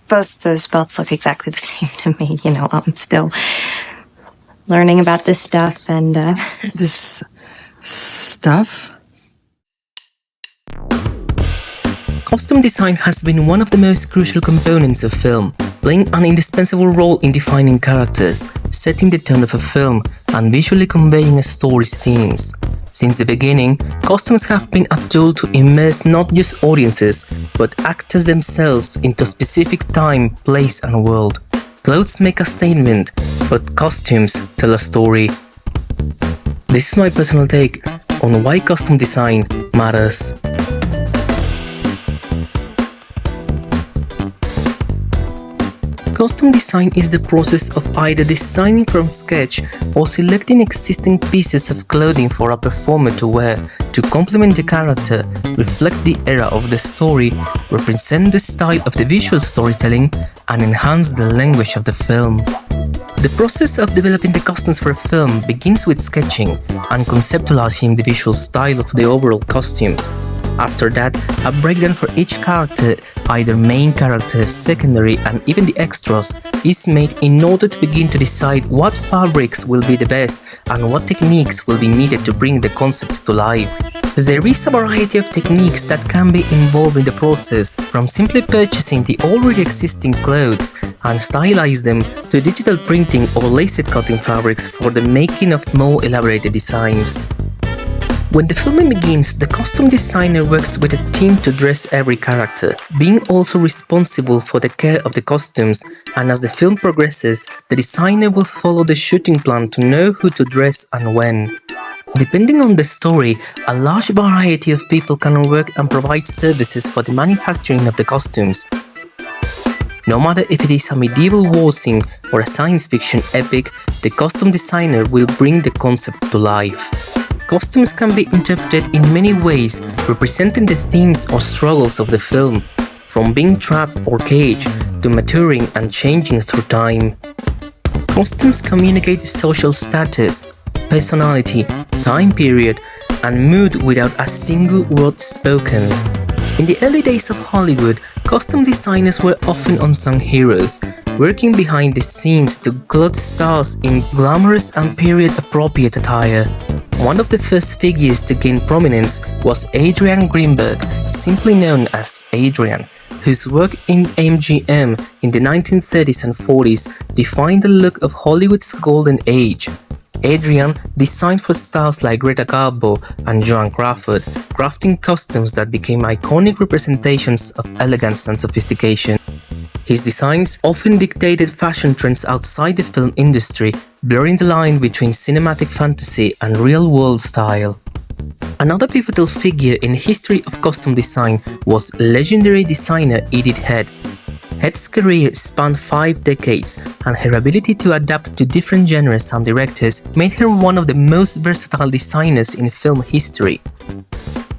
both those belts look exactly the same to me. You know, I'm still learning about this stuff and... This stuff? Costume design has been one of the most crucial components of film, playing an indispensable role in defining characters, setting the tone of a film, and visually conveying a story's themes. Since the beginning, costumes have been a tool to immerse not just audiences, but actors themselves into a specific time, place, and world. Clothes make a statement, but costumes tell a story. This is my personal take on why costume design matters. Costume design is the process of either designing from sketch or selecting existing pieces of clothing for a performer to wear to complement the character, reflect the era of the story, represent the style of the visual storytelling, and enhance the language of the film. The process of developing the costumes for a film begins with sketching and conceptualizing the visual style of the overall costumes. After that, a breakdown for each character, either main character, secondary, and even the extras, is made in order to begin to decide what fabrics will be the best and what techniques will be needed to bring the concepts to life. There is a variety of techniques that can be involved in the process, from simply purchasing the already existing clothes and stylize them to digital printing or laser cutting fabrics for the making of more elaborated designs. When the filming begins, the costume designer works with a team to dress every character, being also responsible for the care of the costumes, and as the film progresses, the designer will follow the shooting plan to know who to dress and when. Depending on the story, a large variety of people can work and provide services for the manufacturing of the costumes. No matter if it is a medieval war scene or a science fiction epic, the costume designer will bring the concept to life. Costumes can be interpreted in many ways, representing the themes or struggles of the film, from being trapped or caged to maturing and changing through time. Costumes communicate social status, personality, time period, and mood without a single word spoken. In the early days of Hollywood, costume designers were often unsung heroes, working behind the scenes to clothe stars in glamorous and period-appropriate attire. One of the first figures to gain prominence was Adrian Greenberg, simply known as Adrian, whose work in MGM in the 1930s and 40s defined the look of Hollywood's golden age. Adrian designed for stars like Greta Garbo and Joan Crawford, crafting costumes that became iconic representations of elegance and sophistication. His designs often dictated fashion trends outside the film industry, blurring the line between cinematic fantasy and real-world style. Another pivotal figure in the history of costume design was legendary designer Edith Head. Head's career spanned 5 decades, and her ability to adapt to different genres and directors made her one of the most versatile designers in film history.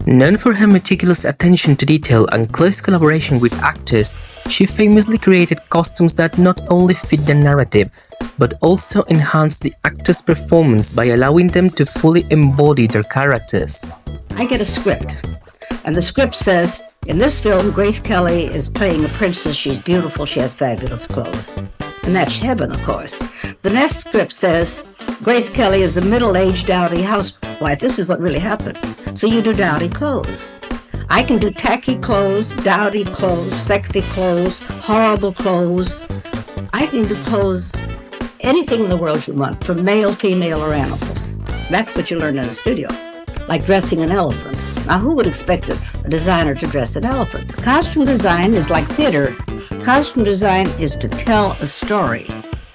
Known for her meticulous attention to detail and close collaboration with actors, she famously created costumes that not only fit the narrative, but also enhanced the actors' performance by allowing them to fully embody their characters. I get a script, and the script says, in this film, Grace Kelly is playing a princess. She's beautiful. She has fabulous clothes. And that's heaven, of course. The next script says, Grace Kelly is a middle-aged dowdy housewife. This is what really happened. So you do dowdy clothes. I can do tacky clothes, dowdy clothes, sexy clothes, horrible clothes. I can do clothes, anything in the world you want, from male, female, or animals. That's what you learn in the studio, like dressing an elephant. Now, who would expect a designer to dress an elephant? Costume design is like theater. Costume design is to tell a story.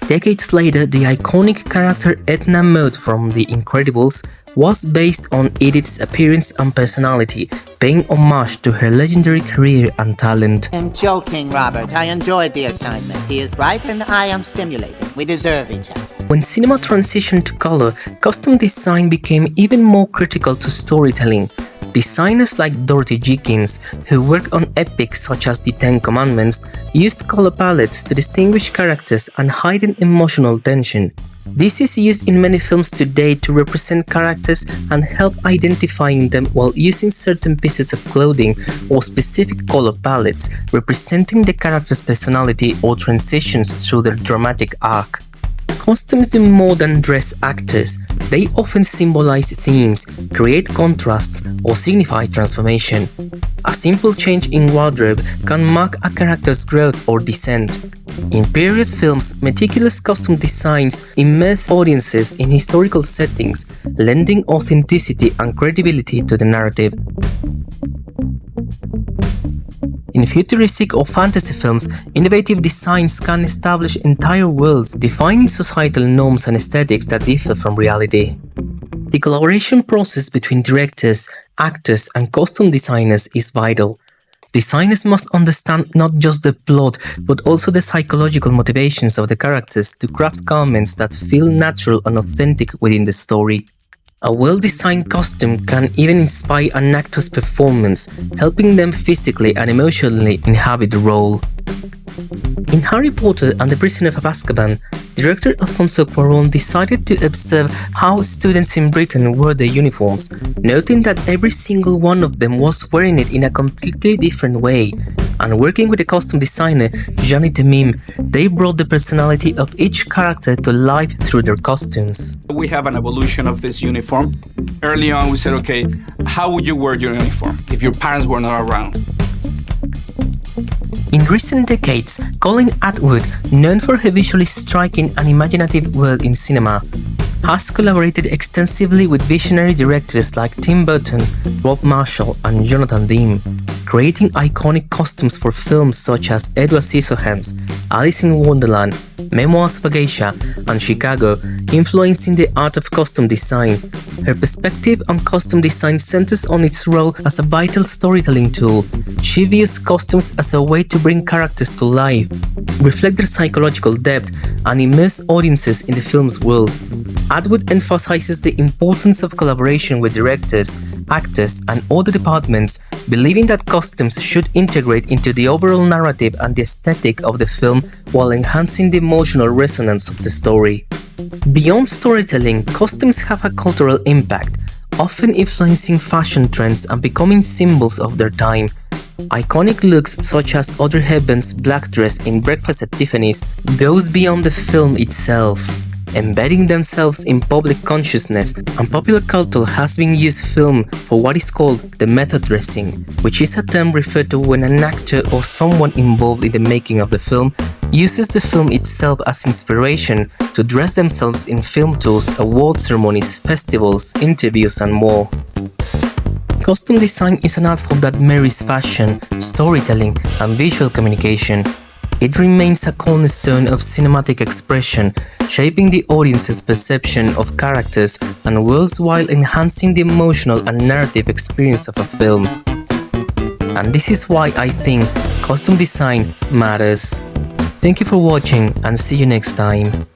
Decades later, the iconic character Edna Mode from The Incredibles was based on Edith's appearance and personality, paying homage to her legendary career and talent. I'm joking, Robert. I enjoyed the assignment. He is bright and I am stimulating. We deserve each other. When cinema transitioned to color, costume design became even more critical to storytelling. Designers like Dorothy Jenkins, who worked on epics such as The Ten Commandments, used color palettes to distinguish characters and heighten emotional tension. This is used in many films today to represent characters and help identifying them while using certain pieces of clothing or specific color palettes representing the character's personality or transitions through their dramatic arc. Costumes do more than dress actors. They often symbolize themes, create contrasts, or signify transformation. A simple change in wardrobe can mark a character's growth or descent. In period films, meticulous costume designs immerse audiences in historical settings, lending authenticity and credibility to the narrative. In futuristic or fantasy films, innovative designs can establish entire worlds, defining societal norms and aesthetics that differ from reality. The collaboration process between directors, actors, and costume designers is vital. Designers must understand not just the plot, but also the psychological motivations of the characters to craft garments that feel natural and authentic within the story. A well-designed costume can even inspire an actor's performance, helping them physically and emotionally inhabit the role. In Harry Potter and the Prisoner of Azkaban, director Alfonso Cuarón decided to observe how students in Britain wore their uniforms, noting that every single one of them was wearing it in a completely different way. And working with the costume designer Gianni Temim, they brought the personality of each character to life through their costumes. We have an evolution of this uniform. Early on we said, okay, how would you wear your uniform if your parents were not around? In recent decades, Colleen Atwood, known for her visually striking and imaginative work in cinema, has collaborated extensively with visionary directors like Tim Burton, Rob Marshall, and Jonathan Demme, creating iconic costumes for films such as Edward Scissorhands, Alice in Wonderland, Memoirs of a Geisha, and Chicago, influencing the art of costume design. Her perspective on costume design centers on its role as a vital storytelling tool. She views costumes as a way to bring characters to life, reflect their psychological depth, and immerse audiences in the film's world. Atwood emphasizes the importance of collaboration with directors, actors, and other departments, believing that costumes should integrate into the overall narrative and the aesthetic of the film while enhancing the emotional resonance of the story. Beyond storytelling, costumes have a cultural impact, often influencing fashion trends and becoming symbols of their time. Iconic looks such as Audrey Hepburn's black dress in Breakfast at Tiffany's goes beyond the film itself, embedding themselves in public consciousness, and popular culture has been used film for what is called the method dressing, which is a term referred to when an actor or someone involved in the making of the film uses the film itself as inspiration to dress themselves in film tours, award ceremonies, festivals, interviews, and more. Costume design is an art form that marries fashion, storytelling, and visual communication. It remains a cornerstone of cinematic expression, shaping the audience's perception of characters and worlds while enhancing the emotional and narrative experience of a film. And this is why I think costume design matters. Thank you for watching and see you next time.